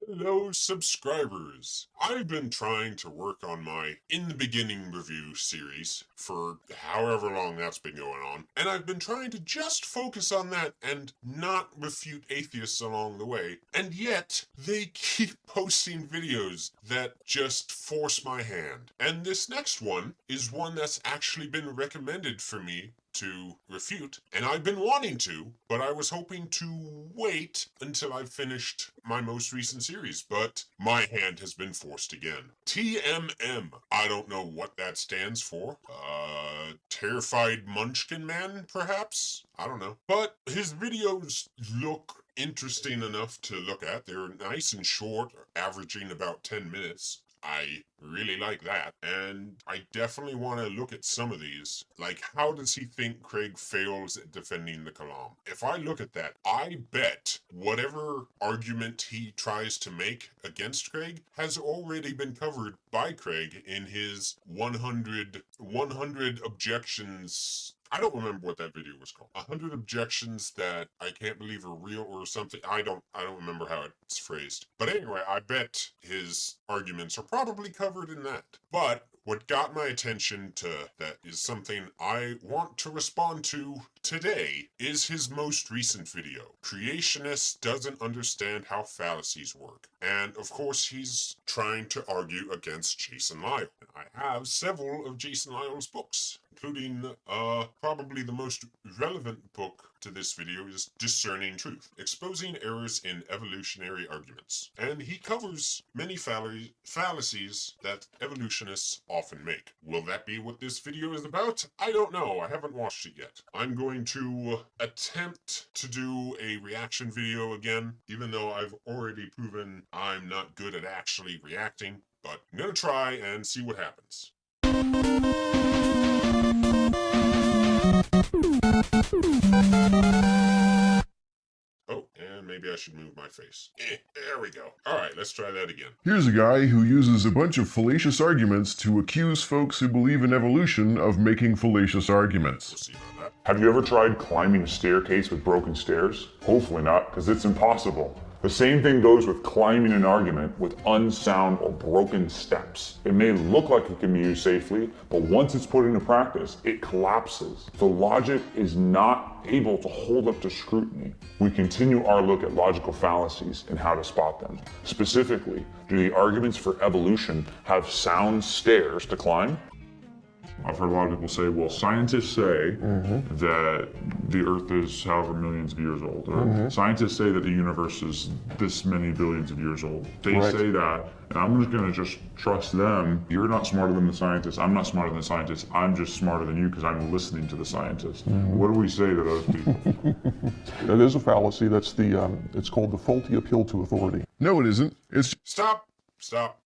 Hello, subscribers. I've been trying to work on my In the Beginning review series for however long that's been going on, and I've been trying to just focus on that and not refute atheists along the way, and yet they keep posting videos that just force my hand. And this next one is one that's actually been recommended for me to refute, and I've been wanting to, but I was hoping to wait until I've finished my most recent series, but my hand has been forced again. TMM. I don't know what that stands for. Terrified Munchkin Man, perhaps? I don't know. But his videos look interesting enough to look at. They're nice and short, averaging about 10 minutes. I really like that, and I definitely want to look at some of these. Like, how does he think Craig fails at defending the Kalam? If I look at that, I bet whatever argument he tries to make against Craig has already been covered by Craig in his 100 objections. I don't remember what that video was called. 100 objections that I can't believe are real or something. I don't remember how it's phrased. But anyway, I bet his arguments are probably covered in that. But what got my attention to that is something I want to respond to today is his most recent video. Creationist doesn't understand how fallacies work. And of course, he's trying to argue against Jason Lisle. I have several of Jason Lisle's books, including probably the most relevant book to this video is Discerning Truth, Exposing Errors in Evolutionary Arguments. And he covers many fallacies that evolutionists often make. Will that be what this video is about? I don't know. I haven't watched it yet. I'm going to attempt to do a reaction video again, even though I've already proven I'm not good at actually reacting. But I'm going to try and see what happens. Oh, and maybe I should move my face. There we go. Alright, let's try that again. Here's a guy who uses a bunch of fallacious arguments to accuse folks who believe in evolution of making fallacious arguments. We'll see about that. Have you ever tried climbing a staircase with broken stairs? Hopefully not, because it's impossible. The same thing goes with climbing an argument with unsound or broken steps. It may look like it can be used safely, but once it's put into practice, it collapses. The logic is not able to hold up to scrutiny. We continue our look at logical fallacies and how to spot them. Specifically, do the arguments for evolution have sound stairs to climb? I've heard a lot of people say, well, scientists say that the Earth is however millions of years old. Or scientists say that the universe is this many billions of years old. They say that, and I'm just going to trust them. You're not smarter than the scientists. I'm not smarter than the scientists. I'm just smarter than you because I'm listening to the scientists. What do we say to those people? That is a fallacy. That's it's called the faulty appeal to authority. No, it isn't. It's Stop.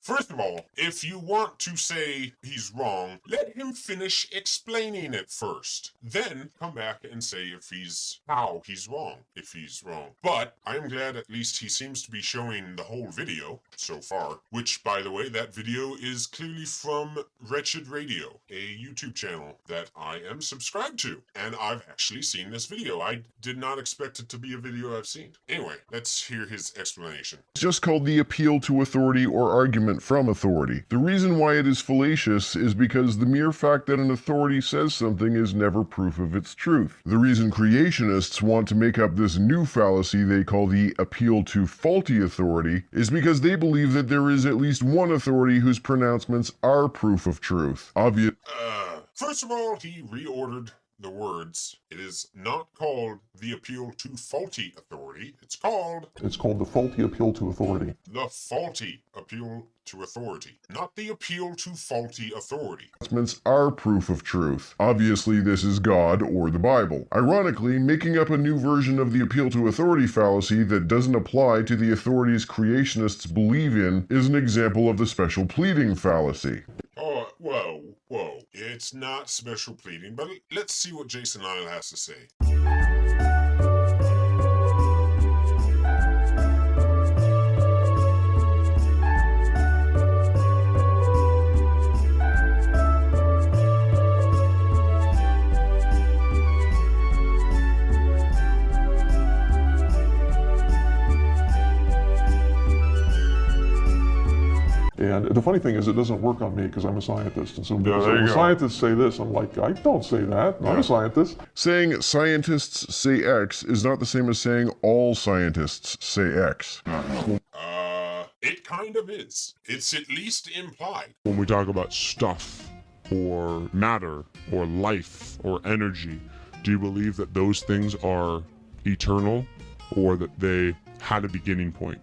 First of all, if you want to say he's wrong, let him finish explaining it first. Then come back and say how he's wrong, if he's wrong. But I'm glad at least he seems to be showing the whole video so far, which, by the way, that video is clearly from Wretched Radio, a YouTube channel that I am subscribed to. And I've actually seen this video. I did not expect it to be a video I've seen. Anyway, let's hear his explanation. just called the appeal to authority or argument from authority. The reason why it is fallacious is because the mere fact that an authority says something is never proof of its truth. The reason creationists want to make up this new fallacy they call the appeal to faulty authority is because they believe that there is at least one authority whose pronouncements are proof of truth. First of all, he reordered the words. It is not called the appeal to faulty authority. It's called the faulty appeal to authority. the faulty appeal to authority, not the appeal to faulty authority. Pronouncements are proof of truth. Obviously, this is God or the Bible. Ironically, making up a new version of the appeal to authority fallacy that doesn't apply to the authorities creationists believe in is an example of the special pleading fallacy. Oh, whoa. It's not special pleading, but let's see what Jason Lisle has to say. And the funny thing is, it doesn't work on me because I'm a scientist. And so when go. scientists say this, I'm like, I don't say that. I'm a scientist. Saying scientists say X is not the same as saying all scientists say X. It kind of is. It's at least implied. When we talk about stuff or matter or life or energy, do you believe that those things are eternal or that they had a beginning point?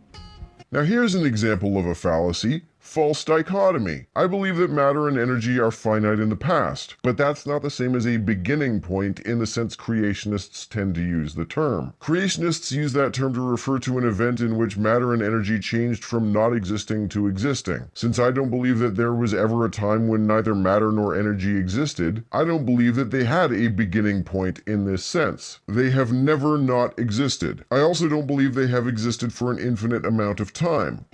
Now here's an example of a fallacy. False dichotomy. I believe that matter and energy are finite in the past, but that's not the same as a beginning point in the sense creationists tend to use the term. Creationists use that term to refer to an event in which matter and energy changed from not existing to existing. Since I don't believe that there was ever a time when neither matter nor energy existed, I don't believe that they had a beginning point in this sense. They have never not existed. I also don't believe they have existed for an infinite amount of time.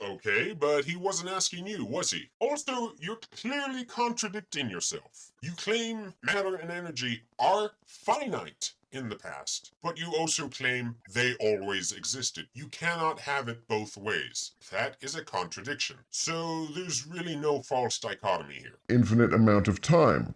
Okay, but he wasn't asking you, was he? Also, you're clearly contradicting yourself. You claim matter and energy are finite in the past, but you also claim they always existed. You cannot have it both ways. That is a contradiction. So there's really no false dichotomy here. Infinite amount of time.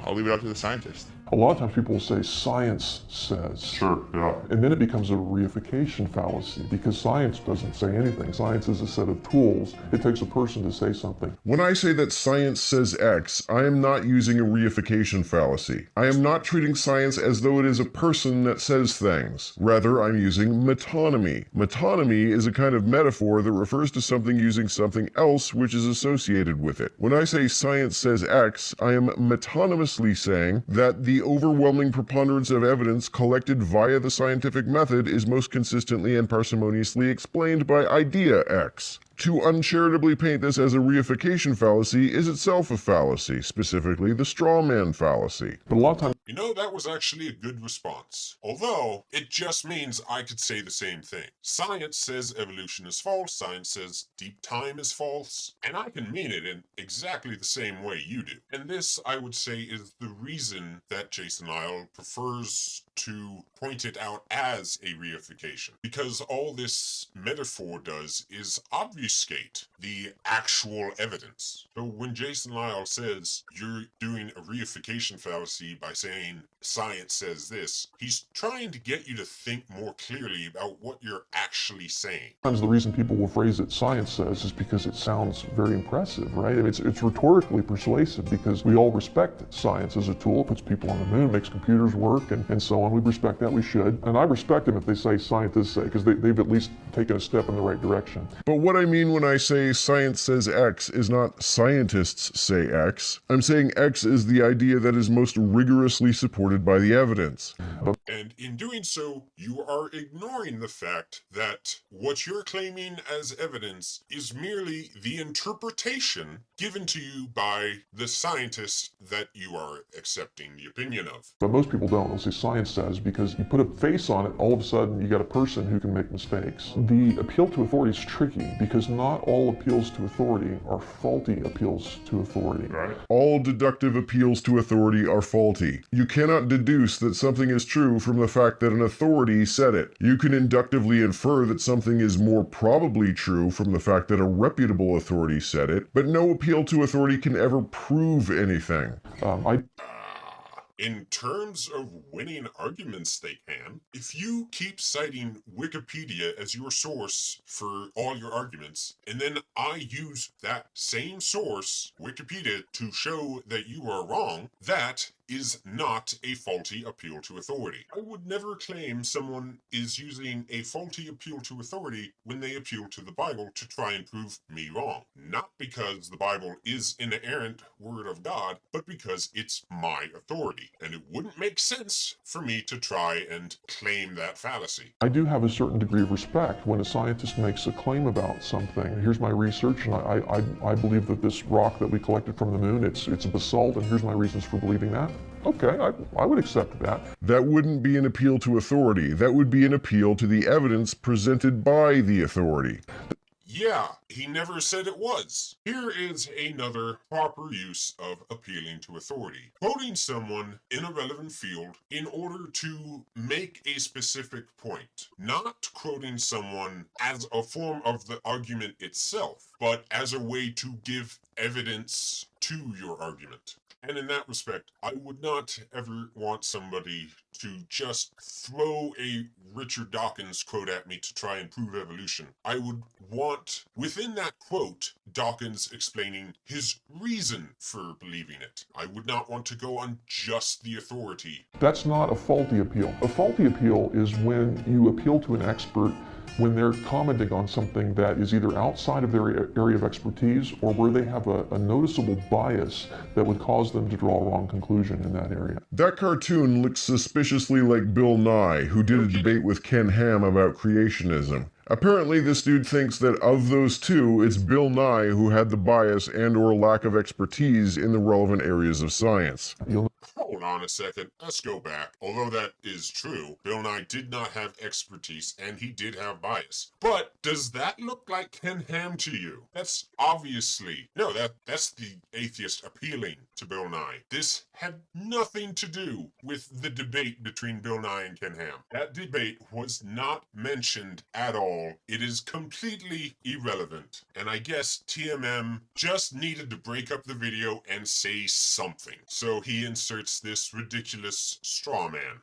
I'll leave it up to the scientist. A lot of times people will say science says. Sure, yeah. And then it becomes a reification fallacy because science doesn't say anything. Science is a set of tools. It takes a person to say something. When I say that science says X, I am not using a reification fallacy. I am not treating science as though it is a person that says things. Rather, I'm using metonymy. Metonymy is a kind of metaphor that refers to something using something else which is associated with it. When I say science says X, I am metonymously saying that the overwhelming preponderance of evidence collected via the scientific method is most consistently and parsimoniously explained by idea X. To uncharitably paint this as a reification fallacy is itself a fallacy, specifically the straw man fallacy. But a lot of times, You know, that was actually a good response. Although, it just means I could say the same thing. Science says evolution is false, science says deep time is false, and I can mean it in exactly the same way you do. And this, I would say, is the reason that Jason Isle prefers to point it out as a reification. Because all this metaphor does is obfuscate the actual evidence. So when Jason Isle says you're doing a reification fallacy by saying science says this, he's trying to get you to think more clearly about what you're actually saying. sometimes the reason people will phrase it science says is because it sounds very impressive, right? I mean, it's rhetorically persuasive because we all respect science as a tool. It puts people on the moon, makes computers work, and so on. We respect that, we should. And I respect them if they say scientists say, because they've at least taken a step in the right direction. But what I mean when I say science says X is not scientists say X. I'm saying X is the idea that is most rigorously supported by the evidence. And in doing so, you are ignoring the fact that what you're claiming as evidence is merely the interpretation given to you by the scientist that you are accepting the opinion of. But most people don't. They'll say science says because you put a face on it, all of a sudden you got a person who can make mistakes. The appeal to authority is tricky because not all appeals to authority are faulty appeals to authority. Right. All deductive appeals to authority are faulty. You cannot deduce that something is true from the fact that an authority said it. You can inductively infer that something is more probably true from the fact that a reputable authority said it, but no appeal to authority can ever prove anything. In terms of winning arguments, they can. If you keep citing Wikipedia as your source for all your arguments, and then I use that same source, Wikipedia, to show that you are wrong, that is not a faulty appeal to authority. I would never claim someone is using a faulty appeal to authority when they appeal to the Bible to try and prove me wrong. Not because the Bible is an inerrant word of God, but because it's my authority. And it wouldn't make sense for me to try and claim that fallacy. I do have a certain degree of respect when a scientist makes a claim about something. Here's my research, and I believe that this rock that we collected from the moon, it's a basalt, and here's my reasons for believing that. Okay, I would accept that. That wouldn't be an appeal to authority. That would be an appeal to the evidence presented by the authority. Yeah, he never said it was. Here is another proper use of appealing to authority. Quoting someone in a relevant field in order to make a specific point. Not quoting someone as a form of the argument itself, but as a way to give evidence to your argument. And in that respect, I would not ever want somebody to just throw a Richard Dawkins quote at me to try and prove evolution. I would want, within that quote, Dawkins explaining his reason for believing it. I would not want to go on just the authority. That's not a faulty appeal. A faulty appeal is when you appeal to an expert when they're commenting on something that is either outside of their area of expertise or where they have a noticeable bias that would cause them to draw a wrong conclusion in that area. That cartoon looks suspiciously like Bill Nye, who did a debate with Ken Ham about creationism. Apparently, this dude thinks that of those two, it's Bill Nye who had the bias and or lack of expertise in the relevant areas of science. Hold on a second, let's go back. Although that is true, Bill Nye did not have expertise and he did have bias. But does that look like Ken Ham to you? That's obviously, no, that's the atheist appealing to Bill Nye. This had nothing to do with the debate between Bill Nye and Ken Ham. That debate was not mentioned at all. It is completely irrelevant. And I guess TMM just needed to break up the video and say something. So he inserts this ridiculous straw man.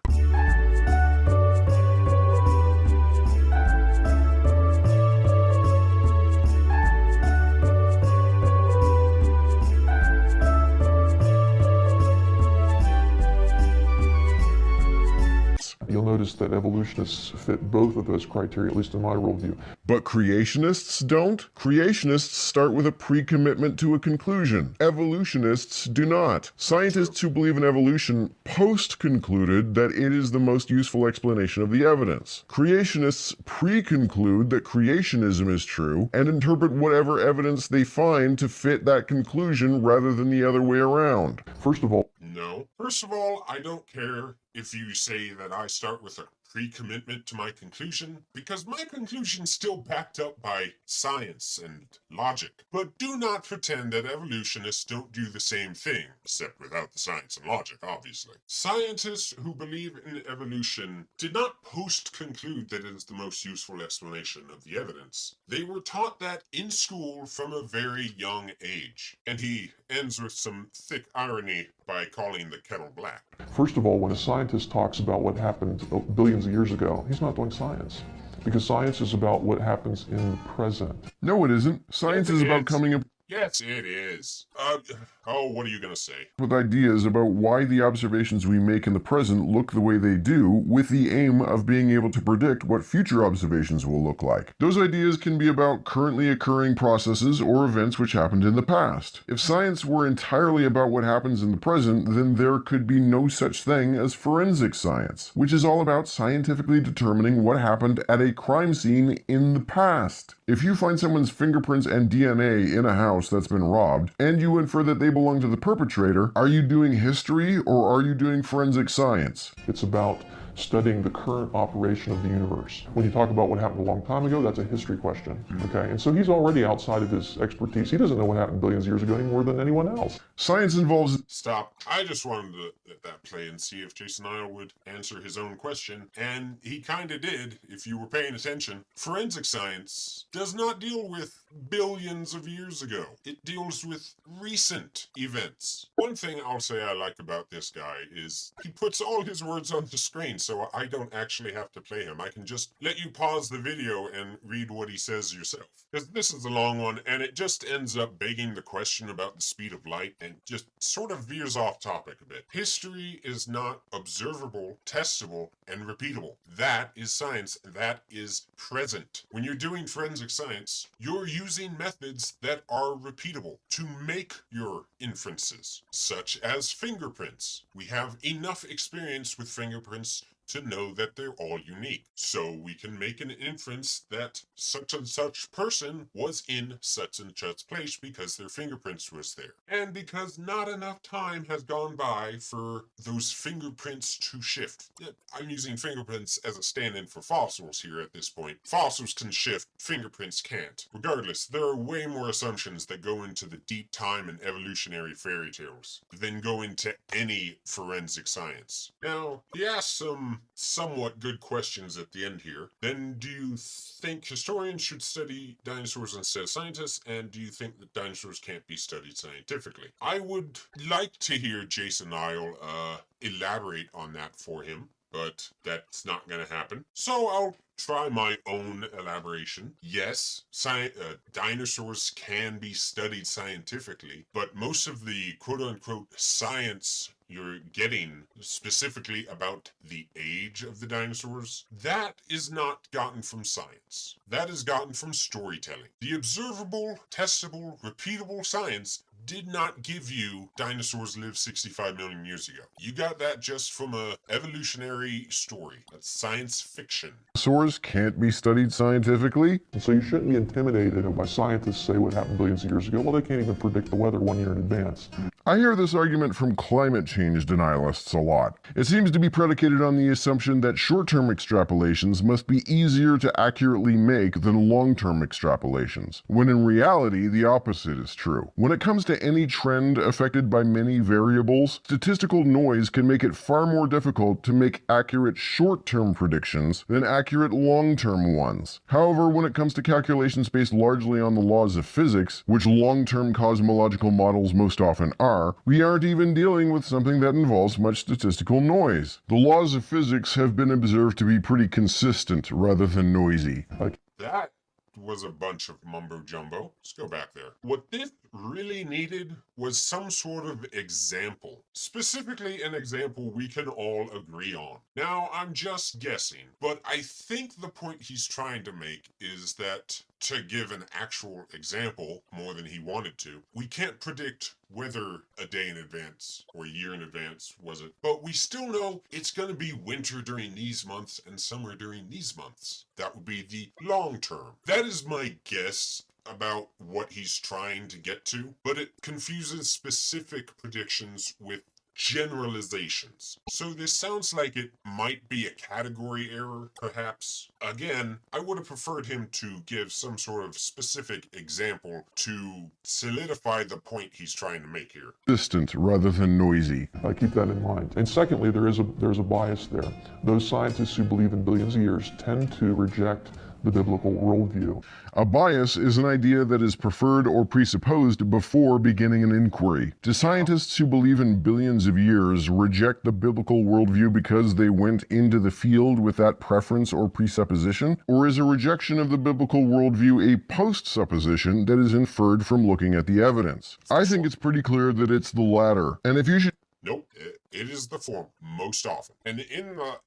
You'll notice that evolutionists fit both of those criteria, at least in my worldview. But creationists don't? Creationists start with a pre-commitment to a conclusion. Evolutionists do not. Scientists who believe in evolution post-concluded that it is the most useful explanation of the evidence. Creationists pre-conclude that creationism is true and interpret whatever evidence they find to fit that conclusion rather than the other way around. First of all, No. First of all, I don't care if you say that I start with a pre-commitment to my conclusion, because my conclusion's still backed up by science and logic. But do not pretend that evolutionists don't do the same thing, except without the science and logic, obviously. Scientists who believe in evolution did not post-conclude that it is the most useful explanation of the evidence. They were taught that in school from a very young age. And he ends with some thick irony by calling the kettle black. First of all, when a scientist talks about what happened billions of years ago, he's not doing science. Because science is about what happens in the present. No, it isn't. Science is about coming up Yes, it is. What are you gonna say? with ideas about why the observations we make in the present look the way they do, with the aim of being able to predict what future observations will look like. Those ideas can be about currently occurring processes or events which happened in the past. If science were entirely about what happens in the present, then there could be no such thing as forensic science, which is all about scientifically determining what happened at a crime scene in the past. If you find someone's fingerprints and DNA in a house that's been robbed, and you infer that they belong to the perpetrator, are you doing history or are you doing forensic science? It's about studying the current operation of the universe. When you talk about what happened a long time ago, that's a history question, okay? And so he's already outside of his expertise. He doesn't know what happened billions of years ago any more than anyone else. Science involves... Stop. I just wanted to let that play and see if Jason Isle would answer his own question, and he kinda did, if you were paying attention. Forensic science does not deal with billions of years ago. It deals with recent events. One thing I'll say I like about this guy is he puts all his words on the screen, so I don't actually have to play him. I can just let you pause the video and read what he says yourself. Because this is a long one, and it just ends up begging the question about the speed of light and just sort of veers off topic a bit. History is not observable, testable, and repeatable. That is science. That is present. When you're doing forensic science, you're using methods that are repeatable to make your inferences, such as fingerprints. We have enough experience with fingerprints to know that they're all unique. So we can make an inference that such and such person was in such and such place because their fingerprints was there. And because not enough time has gone by for those fingerprints to shift. I'm using fingerprints as a stand-in for fossils here at this point. Fossils can shift, fingerprints can't. Regardless, there are way more assumptions that go into the deep time and evolutionary fairy tales than go into any forensic science. Now, he asks some somewhat good questions at the end here. Then, do you think historians should study dinosaurs instead of scientists? And do you think that dinosaurs can't be studied scientifically? I would like to hear Jason Isle elaborate on that for him, but that's not going to happen. So I'll try my own elaboration. Yes, dinosaurs can be studied scientifically, but most of the quote-unquote science you're getting specifically about the age of the dinosaurs, that is not gotten from science. That is gotten from storytelling. The observable, testable, repeatable science did not give you dinosaurs lived 65 million years ago. You got that just from a evolutionary story. That's science fiction. Dinosaurs can't be studied scientifically? And so you shouldn't be intimidated by scientists say what happened billions of years ago. Well, they can't even predict the weather 1 year in advance. I hear this argument from climate change denialists a lot. It seems to be predicated on the assumption that short-term extrapolations must be easier to accurately make than long-term extrapolations, when in reality the opposite is true. When it comes to any trend affected by many variables, statistical noise can make it far more difficult to make accurate short-term predictions than accurate long-term ones. However, when it comes to calculations based largely on the laws of physics, which long-term cosmological models most often are, we aren't even dealing with something that involves much statistical noise. The laws of physics have been observed to be pretty consistent rather than noisy. That was a bunch of mumbo jumbo. Let's go back there. What this really needed was some sort of example. Specifically an example we can all agree on. Now, I'm just guessing, but I think the point he's trying to make is that to give an actual example more than he wanted to, we can't predict whether a day in advance or a year in advance was it, but we still know it's going to be winter during these months and summer during these months. That would be the long term. That is my guess about what he's trying to get to, but it confuses specific predictions with generalizations. So this sounds like it might be a category error, perhaps. Again, I would have preferred him to give some sort of specific example to solidify the point he's trying to make here. Distant rather than noisy. Keep that in mind. And secondly, there's a bias there. Those scientists who believe in billions of years tend to reject the biblical worldview. A bias is an idea that is preferred or presupposed before beginning an inquiry. Do scientists who believe in billions of years reject the biblical worldview because they went into the field with that preference or presupposition? Or is a rejection of the biblical worldview a post-supposition that is inferred from looking at the evidence? I think it's pretty clear that it's the latter. And if you should Nope, it is the former, most often. And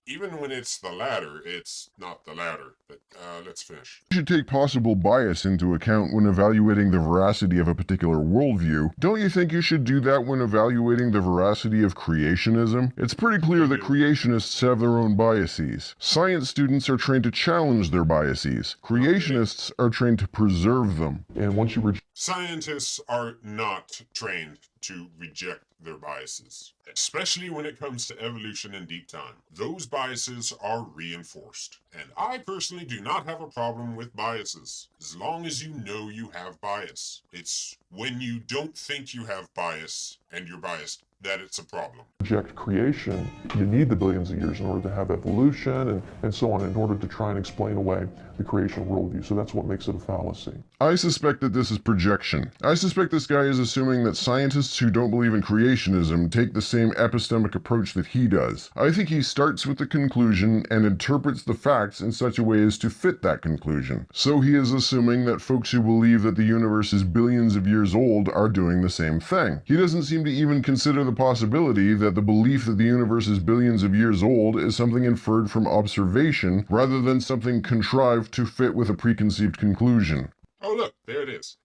even when it's the latter, it's not the latter. But let's finish. You should take possible bias into account when evaluating the veracity of a particular worldview. Don't you think you should do that when evaluating the veracity of creationism? It's pretty clear that creationists have their own biases. Science students are trained to challenge their biases. Creationists are trained to preserve them. And once you Scientists are not trained to reject their biases, especially when it comes to evolution and deep time. Those biases are reinforced. And I personally do not have a problem with biases, as long as you know you have bias. It's when you don't think you have bias and you're biased that it's a problem. Reject creation, you need the billions of years in order to have evolution and so on, in order to try and explain away the creation worldview. So that's what makes it a fallacy. I suspect that this is projection. I suspect this guy is assuming that scientists who don't believe in creationism take the same epistemic approach that he does. I think he starts with the conclusion and interprets the facts in such a way as to fit that conclusion. So he is assuming that folks who believe that the universe is billions of years old are doing the same thing. He doesn't seem to even consider the possibility that the belief that the universe is billions of years old is something inferred from observation rather than something contrived to fit with a preconceived conclusion. Oh look, there it is.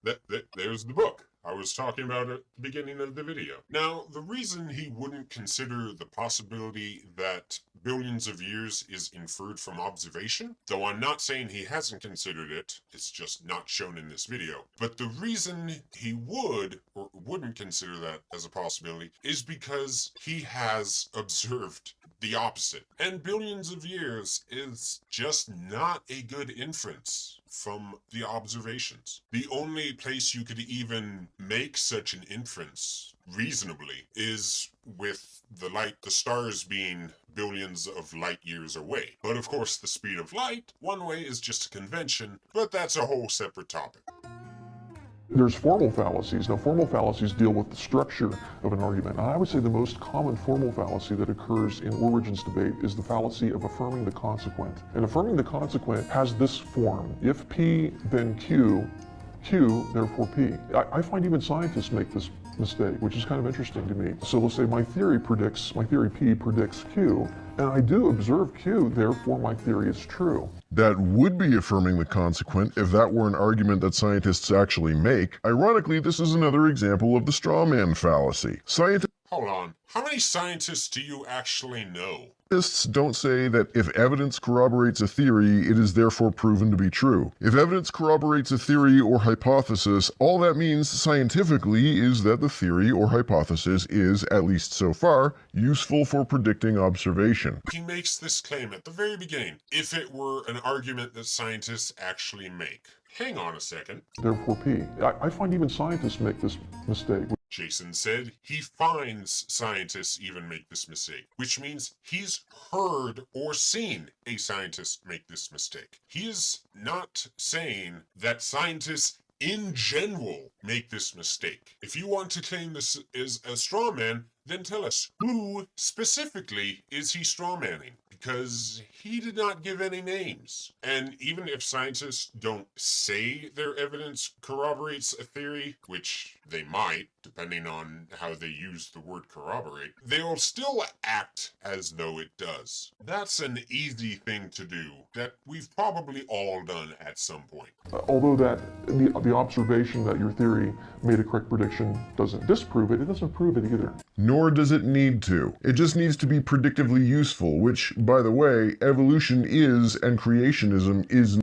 There's the book. I was talking about at the beginning of the video. Now, the reason he wouldn't consider the possibility that billions of years is inferred from observation, though I'm not saying he hasn't considered it, it's just not shown in this video, but the reason he would or wouldn't consider that as a possibility is because he has observed the opposite. And billions of years is just not a good inference from the observations. The only place you could even make such an inference reasonably is with the stars being billions of light years away. But of course, the speed of light, one way is just a convention, but that's a whole separate topic. There's formal fallacies. Now, formal fallacies deal with the structure of an argument. And I would say the most common formal fallacy that occurs in origins debate is the fallacy of affirming the consequent. And affirming the consequent has this form: if P, then Q, Q, therefore P. I find even scientists make this mistake, which is kind of interesting to me. So let's say my theory P predicts Q, and I do observe Q, therefore my theory is true. That would be affirming the consequent if that were an argument that scientists actually make. Ironically, this is another example of the straw man fallacy. Hold on. How many scientists do you actually know? Scientists don't say that if evidence corroborates a theory, it is therefore proven to be true. If evidence corroborates a theory or hypothesis, all that means scientifically is that the theory or hypothesis is, at least so far, useful for predicting observation. He makes this claim at the very beginning, if it were an argument that scientists actually make. Hang on a second. Therefore P. I find even scientists make this mistake. Jason said he finds scientists even make this mistake, which means he's heard or seen a scientist make this mistake. He is not saying that scientists in general make this mistake. If you want to claim this is a straw man, then tell us, who specifically is he strawmanning? Because he did not give any names. And even if scientists don't say their evidence corroborates a theory, which they might, depending on how they use the word corroborate, they'll still act as though it does. That's an easy thing to do that we've probably all done at some point. Although that the observation that your theory made a correct prediction doesn't disprove it, it doesn't prove it either. Nor does it need to. It just needs to be predictively useful, which, by the way, evolution is and creationism is.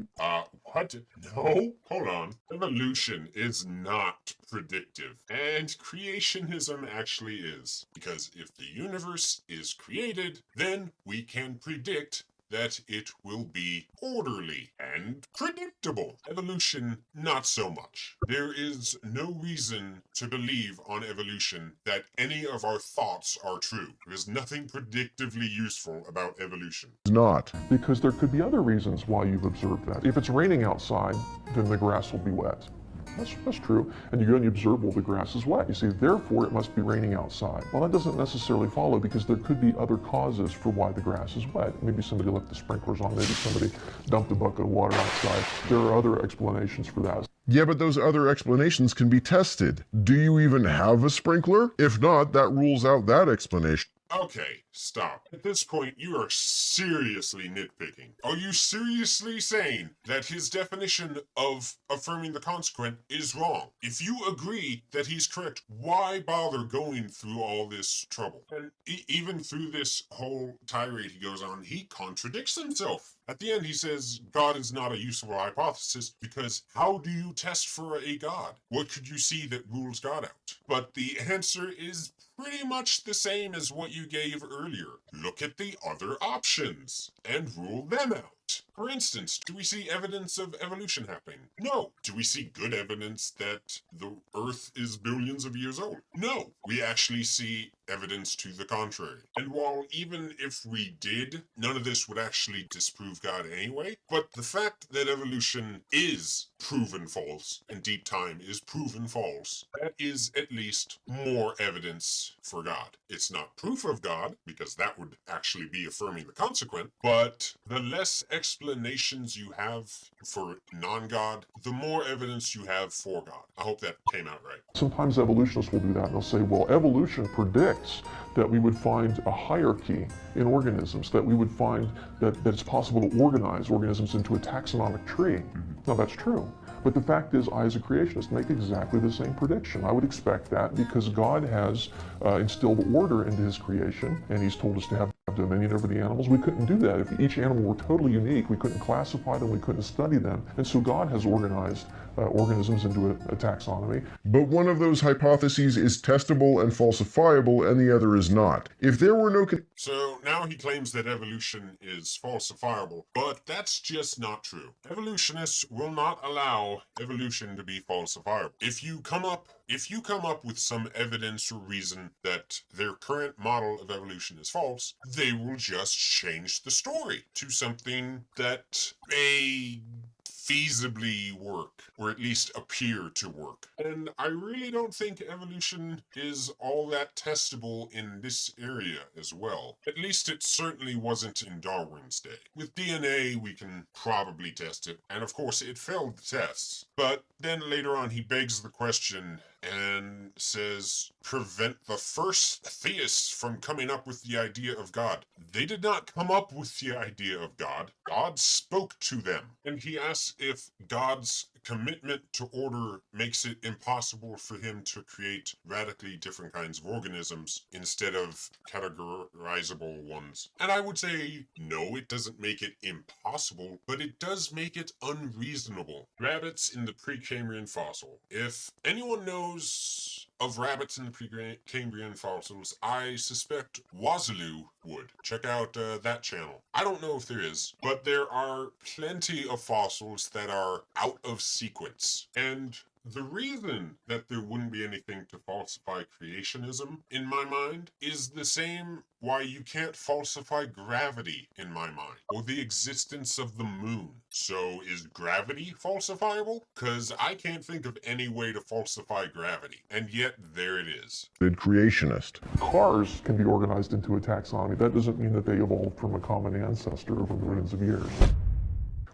What? No, hold on. Evolution is not predictive, and creationism actually is. Because if the universe is created, then we can predict that it will be orderly and predictable. Evolution, not so much. There is no reason to believe on evolution that any of our thoughts are true. There is nothing predictively useful about evolution. Not. Because there could be other reasons why you've observed that. If it's raining outside, then the grass will be wet. That's true. And you go and you observe, well, the grass is wet. You say, therefore, it must be raining outside. Well, that doesn't necessarily follow, because there could be other causes for why the grass is wet. Maybe somebody left the sprinklers on. Maybe somebody dumped a bucket of water outside. There are other explanations for that. Yeah, but those other explanations can be tested. Do you even have a sprinkler? If not, that rules out that explanation. Okay, stop. At this point, you are seriously nitpicking. Are you seriously saying that his definition of affirming the consequent is wrong? If you agree that he's correct, why bother going through all this trouble? And even through this whole tirade he goes on, he contradicts himself. At the end, he says God is not a useful hypothesis because how do you test for a God? What could you see that rules God out? But the answer is pretty much the same as what you gave earlier. Look at the other options and rule them out. For instance, do we see evidence of evolution happening? No. Do we see good evidence that the Earth is billions of years old? No. We actually see evidence to the contrary. And while even if we did, none of this would actually disprove God anyway, but the fact that evolution is proven false and deep time is proven false, that is at least more evidence for God. It's not proof of God, because that would actually be affirming the consequent, but the less explanation explanations you have for non-God, the more evidence you have for God. I hope that came out right. Sometimes evolutionists will do that, and they'll say, well, evolution predicts that we would find a hierarchy in organisms, that we would find that it's possible to organize organisms into a taxonomic tree. Now, that's true. But the fact is, I as a creationist make exactly the same prediction. I would expect that because God has instilled order into his creation, and he's told us to have dominion over the animals. We couldn't do that. If each animal were totally unique, we couldn't classify them, we couldn't study them. And so God has organized organisms into a taxonomy. But one of those hypotheses is testable and falsifiable, and the other is not. If there were no... So now he claims that evolution is falsifiable, but that's just not true. Evolutionists will not allow evolution to be falsifiable. If you come up with some evidence or reason that their current model of evolution is false, they will just change the story to something that may feasibly work, or at least appear to work. And I really don't think evolution is all that testable in this area as well. At least it certainly wasn't in Darwin's day. With DNA, we can probably test it, and of course it failed the tests. But then later on he begs the question and says, prevent the first theists from coming up with the idea of God. They did not come up with the idea of God. God spoke to them. And he asks if God's commitment to order makes it impossible for him to create radically different kinds of organisms instead of categorizable ones. And I would say, no, it doesn't make it impossible, but it does make it unreasonable. Rabbits in the Precambrian fossil. If anyone knows of rabbits in the Precambrian fossils, I suspect Wazaloo would. Check out that channel. I don't know if there is, but there are plenty of fossils that are out of sequence. And the reason that there wouldn't be anything to falsify creationism, in my mind, is the same why you can't falsify gravity, in my mind, or the existence of the moon. So is gravity falsifiable? Because I can't think of any way to falsify gravity, and yet there it is. Creationist. Cars can be organized into a taxonomy. That doesn't mean that they evolved from a common ancestor over millions of years.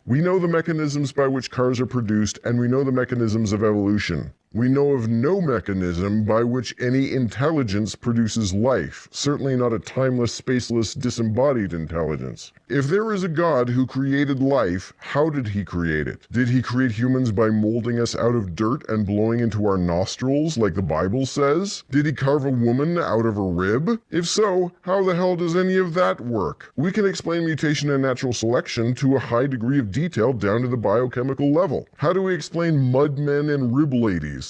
We know the mechanisms by which cars are produced, and we know the mechanisms of evolution. We know of no mechanism by which any intelligence produces life, certainly not a timeless, spaceless, disembodied intelligence. If there is a God who created life, how did he create it? Did he create humans by molding us out of dirt and blowing into our nostrils, like the Bible says? Did he carve a woman out of a rib? If so, how the hell does any of that work? We can explain mutation and natural selection to a high degree of detail down to the biochemical level. How do we explain mud men and rib ladies?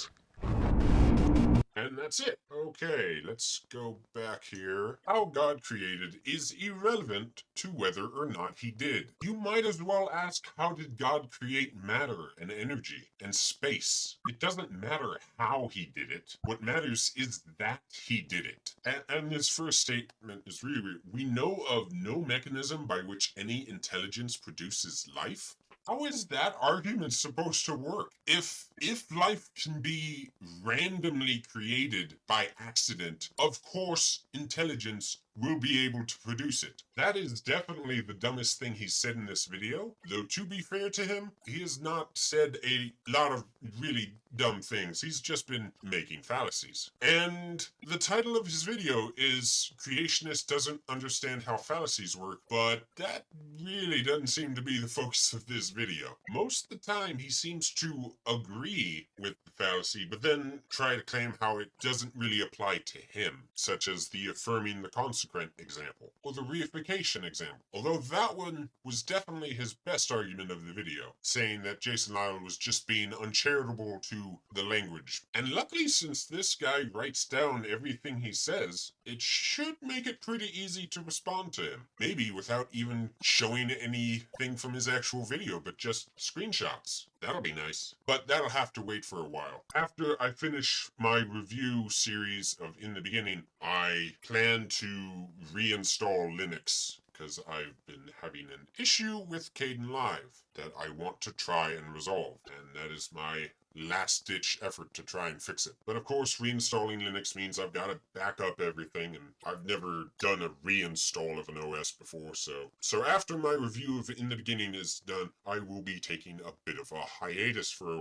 And that's it. Okay, let's go back here. How God created is irrelevant to whether or not he did. You might as well ask, how did God create matter and energy and space? It doesn't matter how he did it. What matters is that he did it. And this first statement is really weird. We know of no mechanism by which any intelligence produces life. How is that argument supposed to work? If life can be randomly created by accident, of course intelligence will be able to produce it. That is definitely the dumbest thing he said in this video. Though to be fair to him, he has not said a lot of really dumb things. He's just been making fallacies. And the title of his video is Creationist Doesn't Understand How Fallacies Work, but that really doesn't seem to be the focus of this video. Most of the time he seems to agree with the fallacy, but then try to claim how it doesn't really apply to him, such as the Affirming the Consequent example, or the reification example. Although that one was definitely his best argument of the video, saying that Jason Lyle was just being uncharitable to the language. And luckily, since this guy writes down everything he says, it should make it pretty easy to respond to him. Maybe without even showing anything from his actual video, but just screenshots. That'll be nice. But that'll have to wait for a while. After I finish my review series of In the Beginning, I plan to reinstall Linux, because I've been having an issue with Kden Live that I want to try and resolve, and that is my last-ditch effort to try and fix it. But of course, reinstalling Linux means I've got to back up everything, and I've never done a reinstall of an OS before, so after my review of In the Beginning is done, I will be taking a bit of a hiatus for a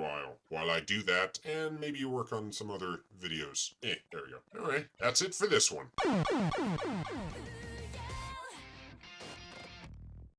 while I do that, and maybe work on some other videos. There we go. Alright, that's it for this one.